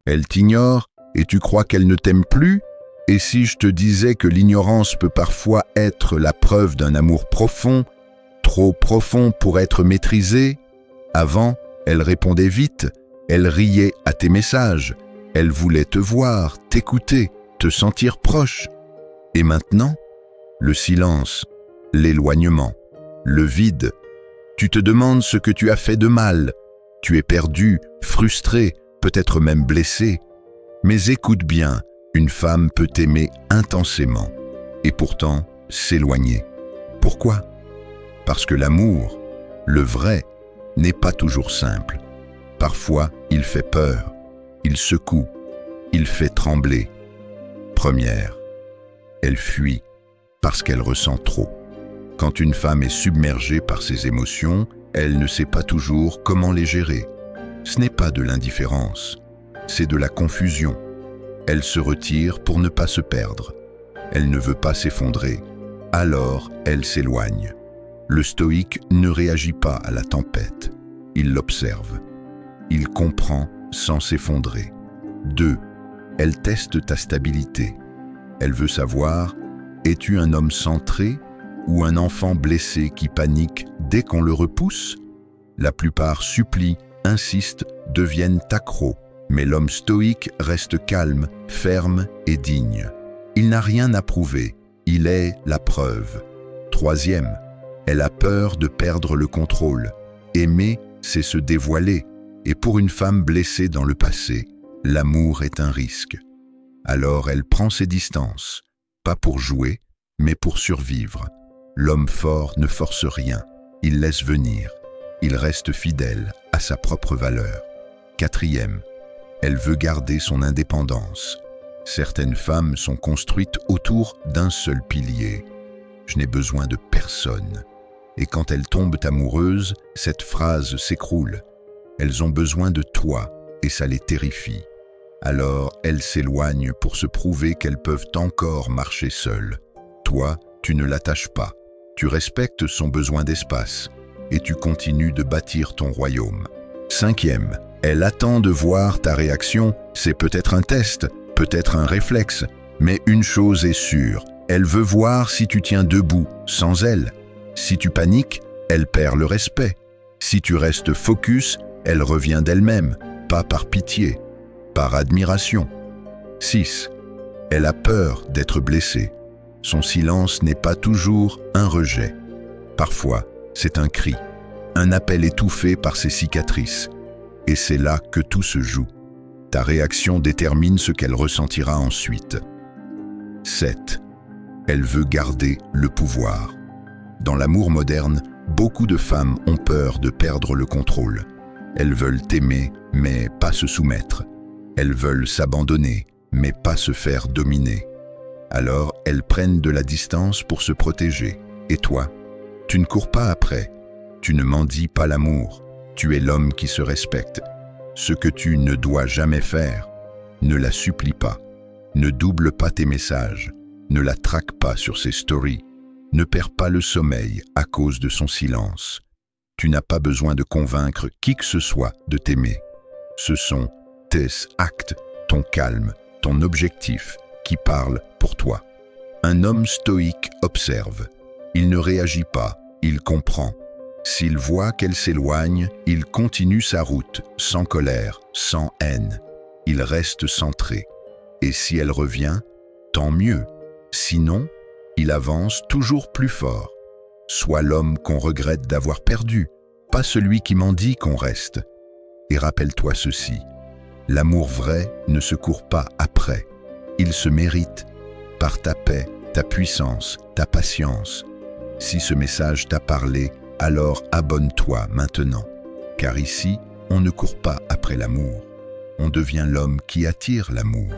Elle t'ignore et tu crois qu'elle ne t'aime plus? Et si je te disais que l'ignorance peut parfois être la preuve d'un amour profond, trop profond pour être maîtrisé? Avant, elle répondait vite, elle riait à tes messages, elle voulait te voir, t'écouter, te sentir proche. Et maintenant, le silence, l'éloignement, le vide. Tu te demandes ce que tu as fait de mal. Tu es perdu, frustré, peut-être même blessé. Mais écoute bien, une femme peut t'aimer intensément et pourtant s'éloigner. Pourquoi? Parce que l'amour, le vrai, n'est pas toujours simple. Parfois, il fait peur, il secoue, il fait trembler. Première, elle fuit parce qu'elle ressent trop. Quand une femme est submergée par ses émotions, elle ne sait pas toujours comment les gérer. Ce n'est pas de l'indifférence, c'est de la confusion. Elle se retire pour ne pas se perdre. Elle ne veut pas s'effondrer. Alors, elle s'éloigne. Le stoïque ne réagit pas à la tempête. Il l'observe. Il comprend sans s'effondrer. 2. Elle teste ta stabilité. Elle veut savoir, es-tu un homme centré ou un enfant blessé qui panique dès qu'on le repousse? La plupart supplient, insistent, deviennent accros. Mais l'homme stoïque reste calme, ferme et digne. Il n'a rien à prouver, il est la preuve. 3. Elle a peur de perdre le contrôle. Aimer, c'est se dévoiler, et pour une femme blessée dans le passé, l'amour est un risque. Alors elle prend ses distances, pas pour jouer, mais pour survivre. L'homme fort ne force rien, il laisse venir. Il reste fidèle à sa propre valeur. 4. Elle veut garder son indépendance. Certaines femmes sont construites autour d'un seul pilier. Je n'ai besoin de personne. Et quand elles tombent amoureuses, cette phrase s'écroule. Elles ont besoin de toi et ça les terrifie. Alors elles s'éloignent pour se prouver qu'elles peuvent encore marcher seules. Toi, tu ne l'attaches pas. Tu respectes son besoin d'espace et tu continues de bâtir ton royaume. 5. Elle attend de voir ta réaction, c'est peut-être un test, peut-être un réflexe, mais une chose est sûre, elle veut voir si tu tiens debout, sans elle. Si tu paniques, elle perd le respect. Si tu restes focus, elle revient d'elle-même, pas par pitié, par admiration. 6. Elle a peur d'être blessée. Son silence n'est pas toujours un rejet. Parfois, c'est un cri, un appel étouffé par ses cicatrices. Et c'est là que tout se joue. Ta réaction détermine ce qu'elle ressentira ensuite. 7. Elle veut garder le pouvoir. Dans l'amour moderne, beaucoup de femmes ont peur de perdre le contrôle. Elles veulent t'aimer, mais pas se soumettre. Elles veulent s'abandonner, mais pas se faire dominer. Alors, elles prennent de la distance pour se protéger. Et toi, tu ne cours pas après. Tu ne mendies pas l'amour. Tu es l'homme qui se respecte. Ce que tu ne dois jamais faire, ne la supplie pas. Ne double pas tes messages. Ne la traque pas sur ses stories. Ne perds pas le sommeil à cause de son silence. Tu n'as pas besoin de convaincre qui que ce soit de t'aimer. Ce sont tes actes, ton calme, ton objectif qui parlent pour toi. Un homme stoïque observe. Il ne réagit pas, il comprend. S'il voit qu'elle s'éloigne, il continue sa route, sans colère, sans haine. Il reste centré. Et si elle revient, tant mieux. Sinon, il avance toujours plus fort. Sois l'homme qu'on regrette d'avoir perdu, pas celui qui mendie qu'on reste. Et rappelle-toi ceci, l'amour vrai ne se court pas après. Il se mérite par ta paix, ta puissance, ta patience. Si ce message t'a parlé, alors abonne-toi maintenant. Car ici, on ne court pas après l'amour. On devient l'homme qui attire l'amour.